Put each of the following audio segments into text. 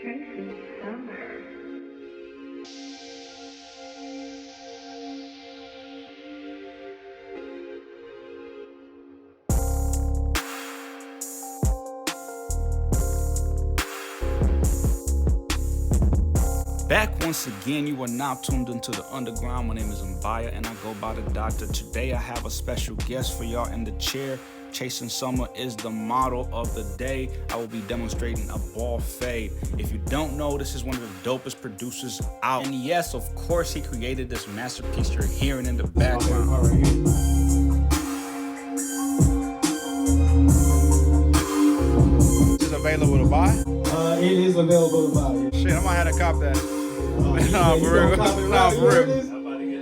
Back once again, you are now tuned into the underground. My name is Mbaya and I go by the doctor. Today I have a special guest for y'all in the chair. Chasing Summer is the model of the day. I will be demonstrating a ball fade. If you don't know, this is one of the dopest producers out. And yes, of course, he created this masterpiece you're hearing in the background. Is it available to buy? It is available to buy. Shit, I might have to cop that. Nah, for real. Nah, for real.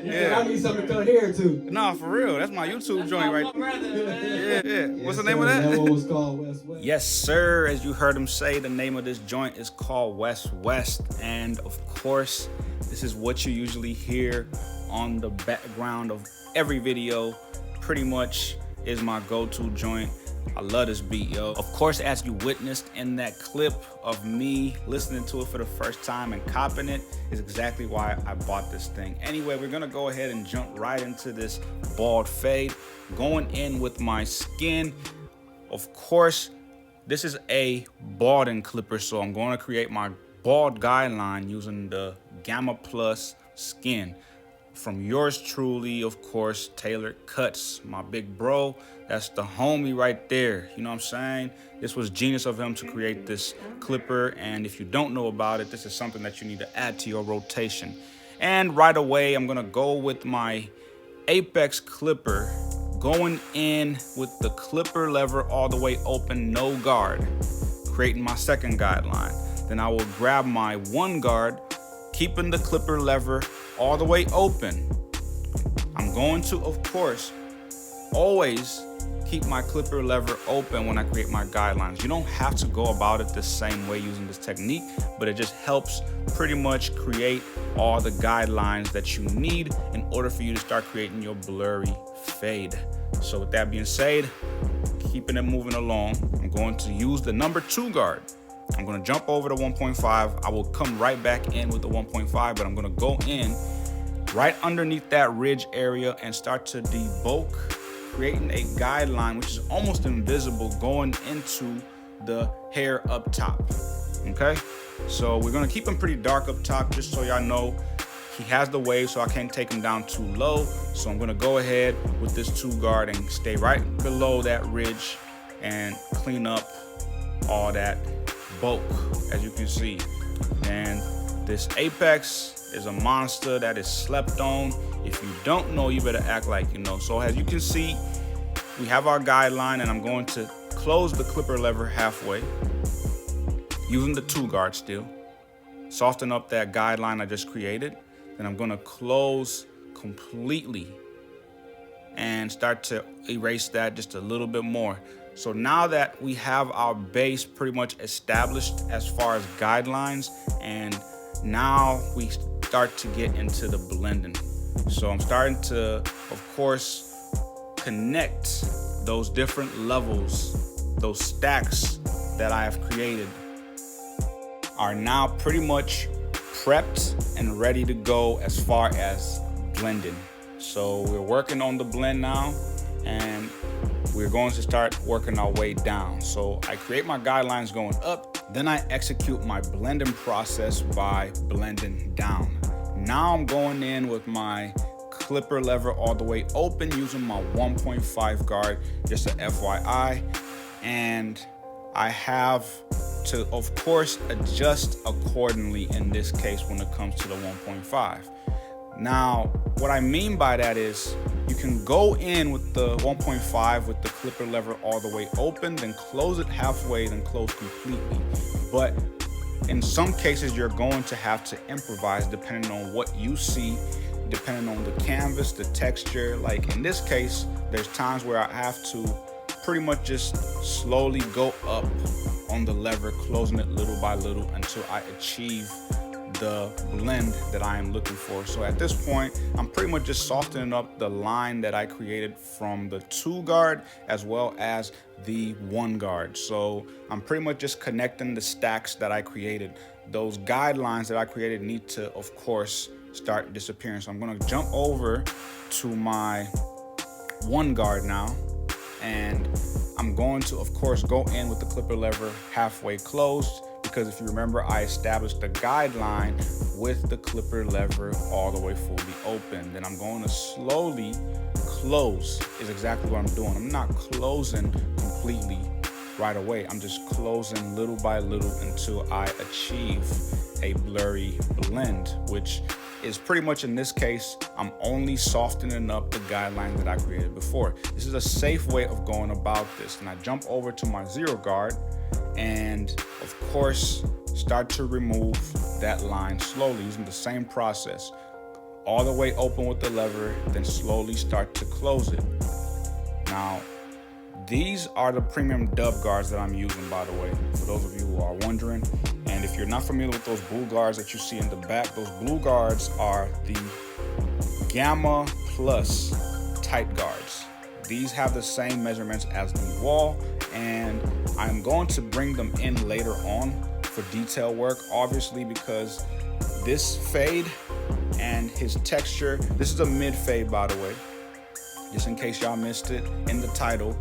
Yeah, I need something to cut hair too. Nah, for real. That's my YouTube joint right there. Yeah. What's the name of that? That one was called West West. Yes, sir. As you heard him say, the name of this joint is called West West. And of course, this is what you usually hear on the background of every video. Pretty much is my go-to joint. I love this beat, yo. Of course, as you witnessed in that clip of me listening to it for the first time and copping it, is exactly why I bought this thing. Anyway, we're gonna go ahead and jump right into this bald fade. Going in with my skin. Of course, this is a balding clipper, so I'm gonna create my bald guideline using the Gamma Plus skin. From yours truly, of course, Tailored Cuts, my big bro. That's the homie right there. You know what I'm saying? This was genius of him to create this clipper. And if you don't know about it, this is something that you need to add to your rotation. And right away, I'm gonna go with my Apex clipper, going in with the clipper lever all the way open, no guard, creating my second guideline. Then I will grab my one guard, keeping the clipper lever all the way open. I'm going to, of course, always keep my clipper lever open when I create my guidelines. You don't have to go about it the same way using this technique, but it just helps pretty much create all the guidelines that you need in order for you to start creating your blurry fade. So with that being said, keeping it moving along, I'm going to use the number 2 guard. I'm gonna jump over to 1.5. I will come right back in with the 1.5, but I'm gonna go in right underneath that ridge area and start to debulk, creating a guideline which is almost invisible going into the hair up top, okay? So we're gonna keep him pretty dark up top just so y'all know he has the wave, so I can't take him down too low. So I'm gonna go ahead with this 2 guard and stay right below that ridge and clean up all that bulk, as you can see. And this Apex is a monster that is slept on. If you don't know, you better act like you know. So as you can see, we have our guideline, and I'm going to close the clipper lever halfway using the 2 guard still, soften up that guideline I just created. Then I'm going to close completely and start to erase that just a little bit more. So now that we have our base pretty much established as far as guidelines, and now we start to get into the blending. So I'm starting to, of course, connect those different levels, those stacks that I have created are now pretty much prepped and ready to go as far as blending. So we're working on the blend now, and we're going to start working our way down. So I create my guidelines going up, then I execute my blending process by blending down. Now I'm going in with my clipper lever all the way open using my 1.5 guard, just an FYI. And I have to, of course, adjust accordingly in this case when it comes to the 1.5. Now, what I mean by that is you can go in with the 1.5 with the clipper lever all the way open, then close it halfway, then close completely. But in some cases, you're going to have to improvise depending on what you see, depending on the canvas, the texture. Like in this case, there's times where I have to pretty much just slowly go up on the lever, closing it little by little until I achieve the blend that I am looking for. So at this point, I'm pretty much just softening up the line that I created from the 2 guard as well as the 1 guard. So I'm pretty much just connecting the stacks that I created. those guidelines that I created need to, of course, start disappearing. So I'm going to jump over to my one guard now, and I'm going to, of course, go in with the clipper lever halfway closed, because if you remember, I established the guideline with the clipper lever all the way fully open. Then I'm going to slowly close is exactly what I'm doing. I'm not closing completely right away. I'm just closing little by little until I achieve a blurry blend, which is pretty much, in this case, I'm only softening up the guideline that I created before. This is a safe way of going about this. And I jump over to my zero guard and, of course, start to remove that line slowly using the same process. All the way open with the lever, then slowly start to close it. Now, these are the premium dub guards that I'm using, by the way, for those of you who are wondering. And if you're not familiar with those blue guards that you see in the back, those blue guards are the Gamma Plus tight guards. These have the same measurements as the wall, and I'm going to bring them in later on for detail work, obviously, because this fade and his texture, this is a mid fade, by the way, just in case y'all missed it in the title.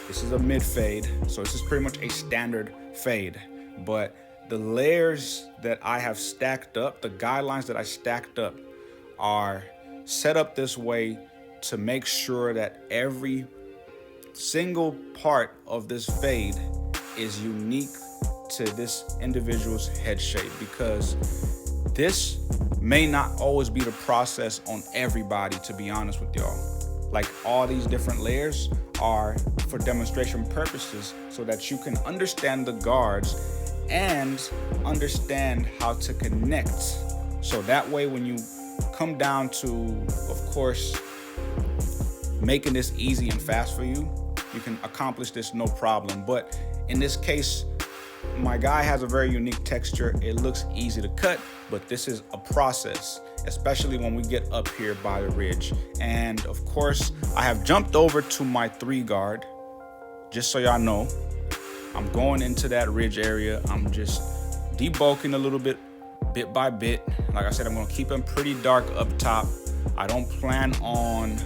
This is a mid fade, so this is pretty much a standard fade, but the layers that I have stacked up, the guidelines that I stacked up, are set up this way to make sure that every single part of this fade is unique to this individual's head shape, because this may not always be the process on everybody, to be honest with y'all. Like, all these different layers are for demonstration purposes so that you can understand the guards and understand how to connect. So that way, when you come down to, of course, making this easy and fast for you, you can accomplish this no problem. But in this case, my guy has a very unique texture. It looks easy to cut, but this is a process, especially when we get up here by the ridge. And of course, I have jumped over to my 3 guard, just so y'all know. I'm going into that ridge area. I'm just debulking a little bit by bit. Like I said, I'm gonna keep them pretty dark up top. I don't plan on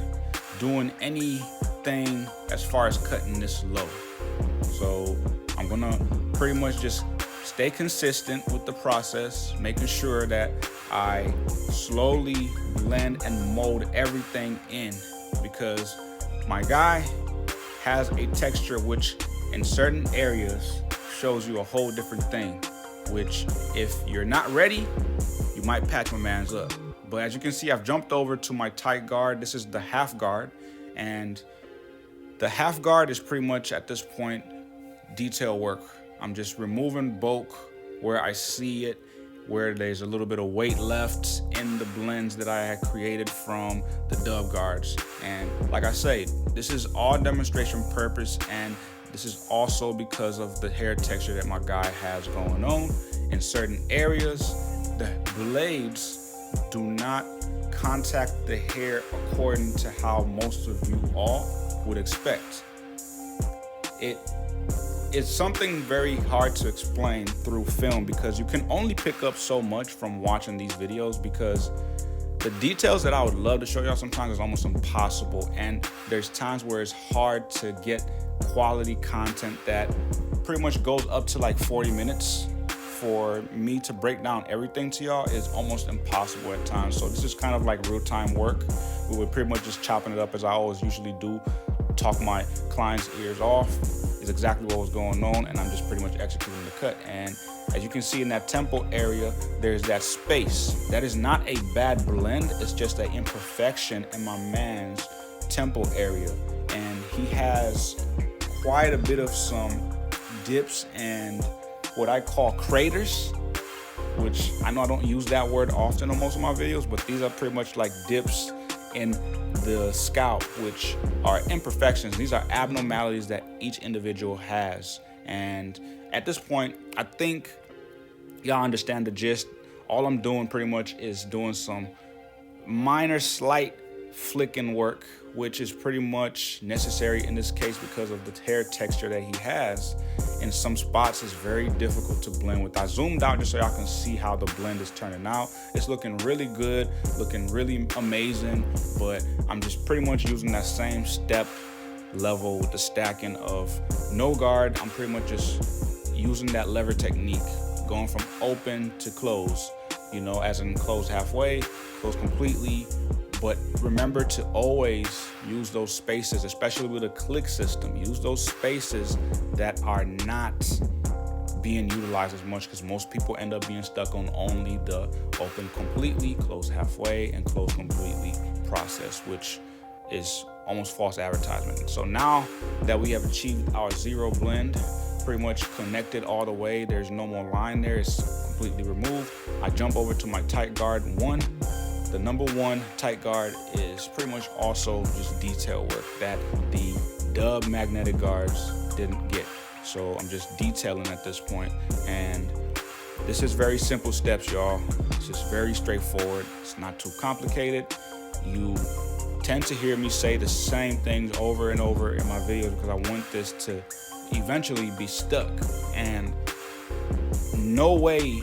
doing anything as far as cutting this low. So I'm gonna pretty much just stay consistent with the process, making sure that I slowly blend and mold everything in, because my guy has a texture which in certain areas shows you a whole different thing, which if you're not ready, you might patch my man's up. But as you can see, I've jumped over to my tight guard. This is the half guard, and the half guard is pretty much at this point detail work. I'm just removing bulk where I see it, where there's a little bit of weight left in the blends that I had created from the dub guards. And like I say, this is all demonstration purpose, and this is also because of the hair texture that my guy has going on. In certain areas, the blades do not contact the hair according to how most of you all would expect. It's something very hard to explain through film, because you can only pick up so much from watching these videos, because the details that I would love to show y'all sometimes is almost impossible. And there's times where it's hard to get quality content that pretty much goes up to like 40 minutes. For me to break down everything to y'all is almost impossible at times. So this is kind of like real-time work. We were pretty much just chopping it up as I always usually do, talk my clients' ears off, is exactly what was going on, and I'm just pretty much executing the cut. And as you can see in that temple area, there's that space. That is not a bad blend, it's just an imperfection in my man's temple area. And he has quite a bit of some dips and what I call craters, which I know I don't use that word often on most of my videos, but these are pretty much like dips in the scalp, which are imperfections. These are abnormalities that each individual has. And at this point, I think y'all understand the gist. All I'm doing pretty much is doing some minor slight flicking work, which is pretty much necessary in this case because of the hair texture that he has. in some spots it's very difficult to blend with. I zoomed out just so y'all can see how the blend is turning out. It's looking really good, looking really amazing, but I'm just pretty much using that same step level with the stacking of no guard. I'm pretty much just using that lever technique, going from open to close, you know, as in close halfway, close completely. But remember to always use those spaces, especially with a click system. Use those spaces that are not being utilized as much, because most people end up being stuck on only the open completely, close halfway, and close completely process, which is almost false advertisement. So now that we have achieved our zero blend, pretty much connected all the way, there's no more line there, it's completely removed. I jump over to my tight guard 1. The number 1 tight guard is pretty much also just detail work that the dub magnetic guards didn't get. So I'm just detailing at this point, and this is very simple steps, y'all. It's just very straightforward. It's not too complicated. You tend to hear me say the same things over and over in my videos because I want this to eventually be stuck, and no way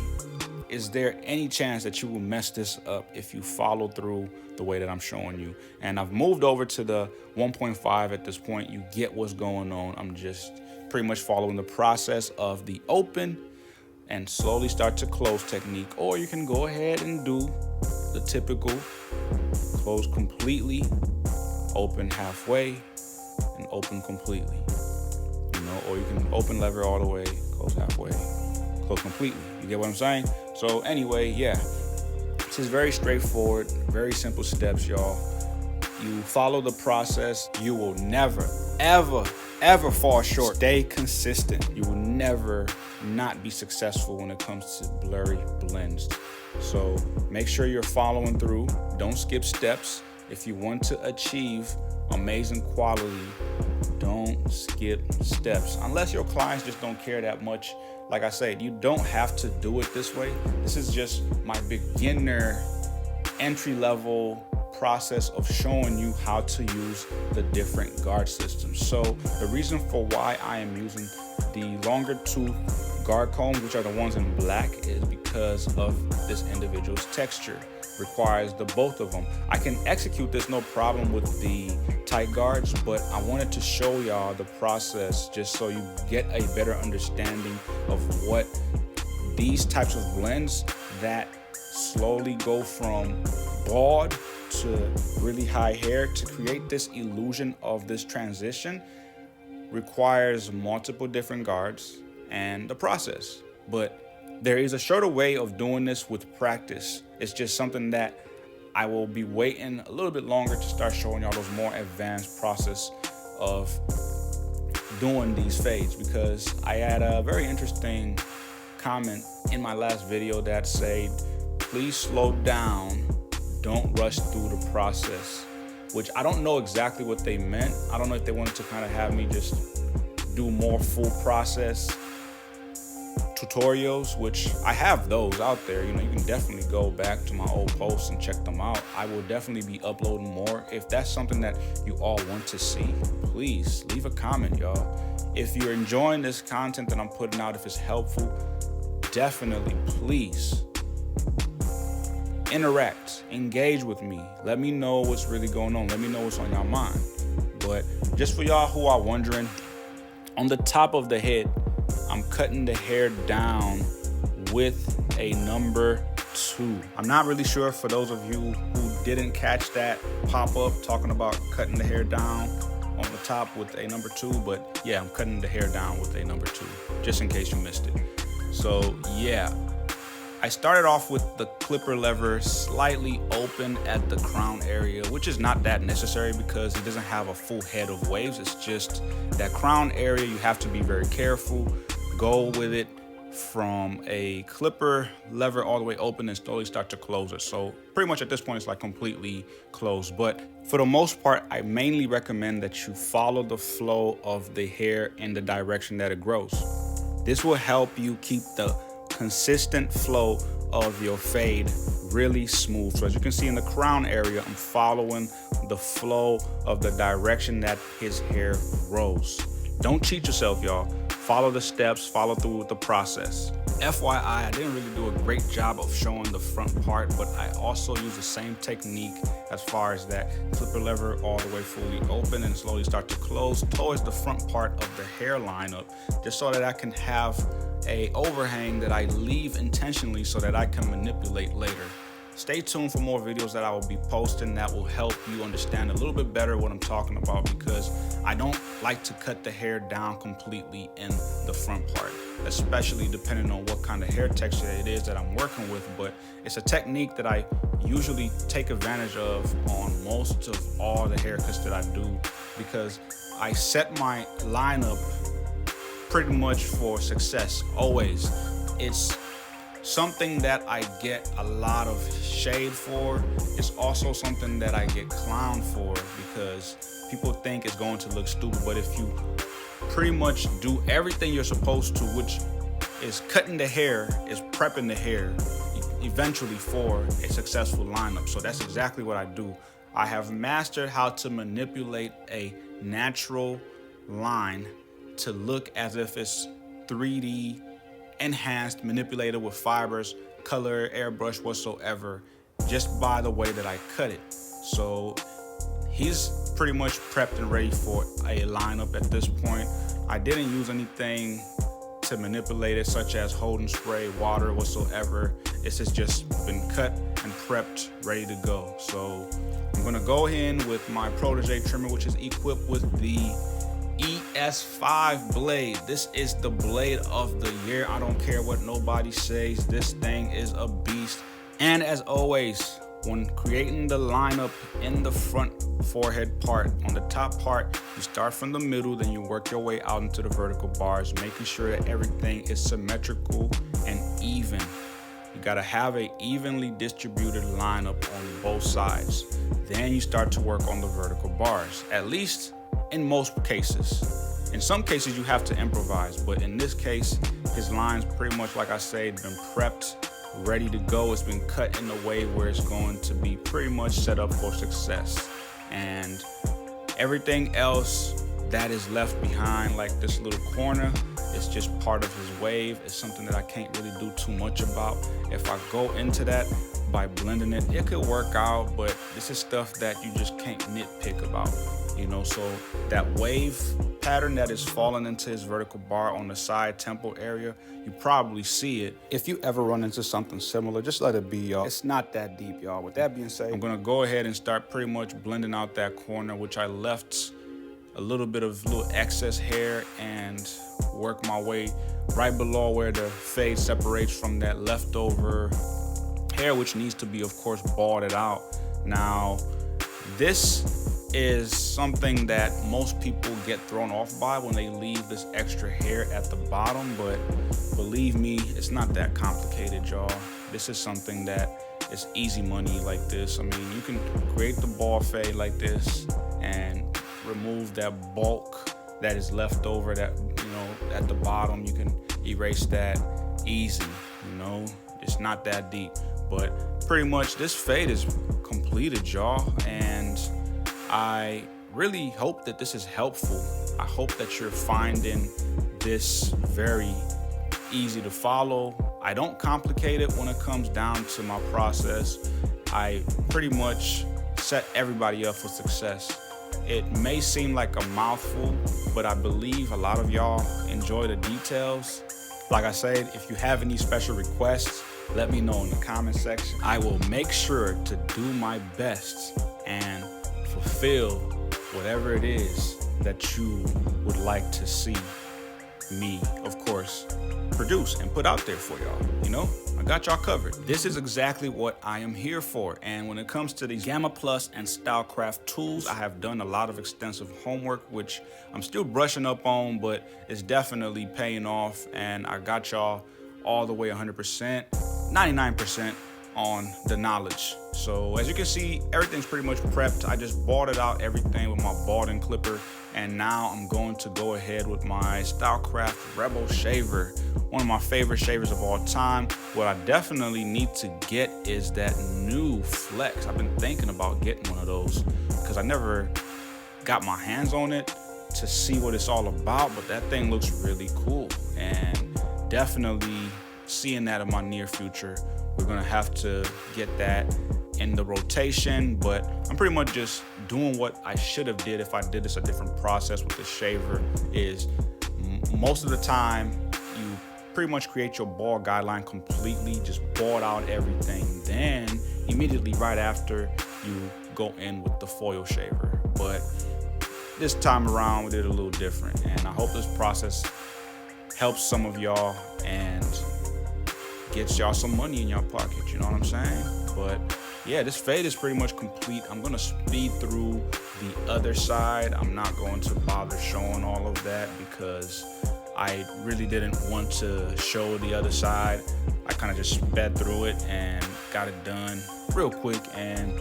is there any chance that you will mess this up if you follow through the way that I'm showing you. And I've moved over to the 1.5 at this point. You get what's going on. I'm just pretty much following the process of the open and slowly start to close technique, or you can go ahead and do the typical close completely, open halfway, and open completely, you know, or you can open lever all the way, close halfway, close completely. You get what I'm saying? So anyway, yeah, this is very straightforward, very simple steps, y'all. You follow the process, you will never, ever fall short. Stay consistent. You will never not be successful when it comes to blurry blends. So make sure you're following through. Don't skip steps. If you want to achieve amazing quality, don't skip steps. Unless your clients just don't care that much. Like I said, you don't have to do it this way. This is just my beginner entry-level process of showing you how to use the different guard systems. So the reason for why I am using the longer tooth guard combs, which are the ones in black, is because of this individual's texture. Requires the both of them. I can execute this no problem with the tight guards, but I wanted to show y'all the process just so you get a better understanding of what these types of blends that slowly go from bald to really high hair to create this illusion of this transition requires multiple different guards and the process. But there is a shorter way of doing this with practice. It's just something that I will be waiting a little bit longer to start showing y'all those more advanced process of doing these fades, because I had a very interesting comment in my last video that said, please slow down, don't rush through the process, which I don't know exactly what they meant. I don't know if they wanted to kind of have me just do more full process tutorials, which I have those out there. You know, you can definitely go back to my old posts and check them out. I will definitely be uploading more. If that's something that you all want to see, please leave a comment, y'all. If you're enjoying this content that I'm putting out, if it's helpful, definitely please interact, engage with me. Let me know what's really going on. Let me know what's on your mind. But just for y'all who are wondering, on the top of the head, I'm cutting the hair down with a number 2. I'm not really sure, for those of you who didn't catch that pop-up talking about cutting the hair down on the top with a number 2, but yeah, I'm cutting the hair down with a number 2, just in case you missed it. So yeah, I started off with the clipper lever slightly open at the crown area, which is not that necessary because it doesn't have a full head of waves. It's just that crown area. You have to be very careful. Go with it from a clipper lever all the way open and slowly start to close it. So pretty much at this point it's like completely closed. But for the most part, I mainly recommend that you follow the flow of the hair in the direction that it grows. This will help you keep the consistent flow of your fade really smooth. So as you can see in the crown area, I'm following the flow of the direction that his hair grows. Don't cheat yourself, y'all. follow the steps, follow through with the process. FYI, I didn't really do a great job of showing the front part, but I also use the same technique as far as that clipper lever all the way fully open and slowly start to close towards the front part of the hair lineup, just so that I can have a overhang that I leave intentionally so that I can manipulate later. Stay tuned for more videos that I will be posting that will help you understand a little bit better what I'm talking about, because I don't like to cut the hair down completely in the front part, especially depending on what kind of hair texture it is that I'm working with. But it's a technique that I usually take advantage of on most of all the haircuts that I do, because I set my lineup pretty much for success always. It's something that I get a lot of shade for. It's also something that I get clowned for, because people think it's going to look stupid, but if you pretty much do everything you're supposed to, which is cutting the hair, is prepping the hair eventually for a successful lineup. So that's exactly what I do. I have mastered how to manipulate a natural line to look as if it's 3D enhanced, manipulated with fibers, color, airbrush, whatsoever, just by the way that I cut it. So he's pretty much prepped and ready for a lineup at this point. I didn't use anything to manipulate it, such as holding spray, water, whatsoever. This has just been cut and prepped, ready to go. So I'm gonna go in with my Protege trimmer, which is equipped with the ES5 blade. This is the blade of the year. I don't care what nobody says. This thing is a beast. And as always, when creating the lineup in the front forehead part, on the top part, you start from the middle, then you work your way out into the vertical bars, making sure that everything is symmetrical and even. You gotta have a evenly distributed lineup on both sides. Then you start to work on the vertical bars, at least in most cases. In some cases you have to improvise, but in this case, his line's pretty much, like I said, been prepped, ready to go. It's been cut in a way where it's going to be pretty much set up for success. And everything else that is left behind, like this little corner, it's just part of his wave. It's something that I can't really do too much about. If I go into that by blending it, it could work out, but this is stuff that you just can't nitpick about. You know, so that wave pattern that is falling into his vertical bar on the side temple area, you probably see it. If you ever run into something similar, just let it be, y'all. It's not that deep, y'all. With that being said, I'm gonna go ahead and start pretty much blending out that corner, which I left a little bit of little excess hair, and work my way right below where the fade separates from that leftover hair, which needs to be, of course, balded out. Now, this is something that most people get thrown off by when they leave this extra hair at the bottom, but believe me, it's not that complicated, y'all. This is something that is easy money like this. I mean, you can create the bald fade like this and remove that bulk that is left over, that, you know, at the bottom. You can erase that easy, you know, it's not that deep. But pretty much this fade is completed, y'all, and I really hope that this is helpful. I hope that you're finding this very easy to follow. I don't complicate it when it comes down to my process. I pretty much set everybody up for success. It may seem like a mouthful, but I believe a lot of y'all enjoy the details. Like I said, if you have any special requests, let me know in the comment section. I will make sure to do my best and fulfill whatever it is that you would like to see me, of course, produce and put out there for y'all. You know, I got y'all covered. This is exactly what I am here for. And when it comes to these Gamma Plus and Stylecraft tools, I have done a lot of extensive homework, which I'm still brushing up on, but it's definitely paying off. And I got y'all all the way 100%, 99% on the knowledge. So as you can see, everything's pretty much prepped. I just balded out everything with my balding clipper, and now I'm going to go ahead with my Stylecraft Rebel shaver, one of my favorite shavers of all time. What I definitely need to get is that new Flex. I've been thinking about getting one of those because I never got my hands on it, to see what it's all about, but that thing looks really cool, and definitely seeing that in my near future. We're gonna have to get that in the rotation, but I'm pretty much just doing what I should have did if I did this a different process with the shaver. Is most of the time you pretty much create your ball guideline completely, just bald out everything, then immediately right after you go in with the foil shaver. But this time around we did a little different, and I hope this process helps some of y'all and gets y'all some money in your pocket, you know what I'm saying? But yeah, this fade is pretty much complete. I'm gonna speed through the other side. I'm not going to bother showing all of that because I really didn't want to show the other side. I kind of just sped through it and got it done real quick, and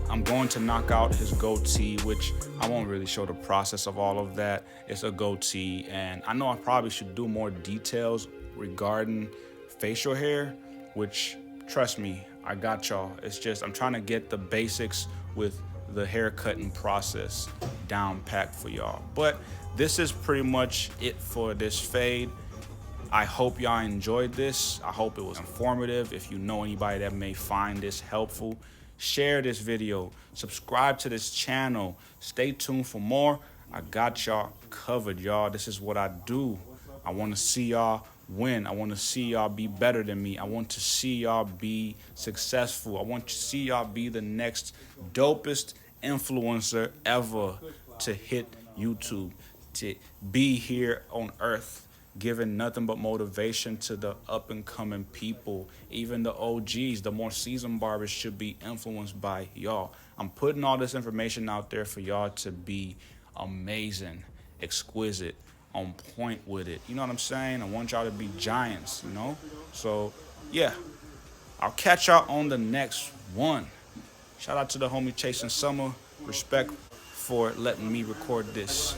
I'm going to knock out his goatee, which I won't really show the process of all of that. It's a goatee, and I know I probably should do more details regarding facial hair, which, trust me, I got y'all. It's just I'm trying to get the basics with the hair cutting process down packed for y'all. But this is pretty much it for this fade. I hope y'all enjoyed this. I hope it was informative. If you know anybody that may find this helpful, share this video, subscribe to this channel, stay tuned for more. I got y'all covered, y'all. This is what I do. I want to see y'all win. I want to see y'all be better than me. I want to see y'all be successful. I want to see y'all be the next dopest influencer ever to hit YouTube, to be here on earth, giving nothing but motivation to the up and coming people. Even the OGs, the more seasoned barbers, should be influenced by y'all. I'm putting all this information out there for y'all to be amazing, exquisite, on point with it. You know what I'm saying? I want y'all to be giants, you know? So yeah, I'll catch y'all on the next one. Shout out to the homie Chasing Summer. Respect for letting me record this.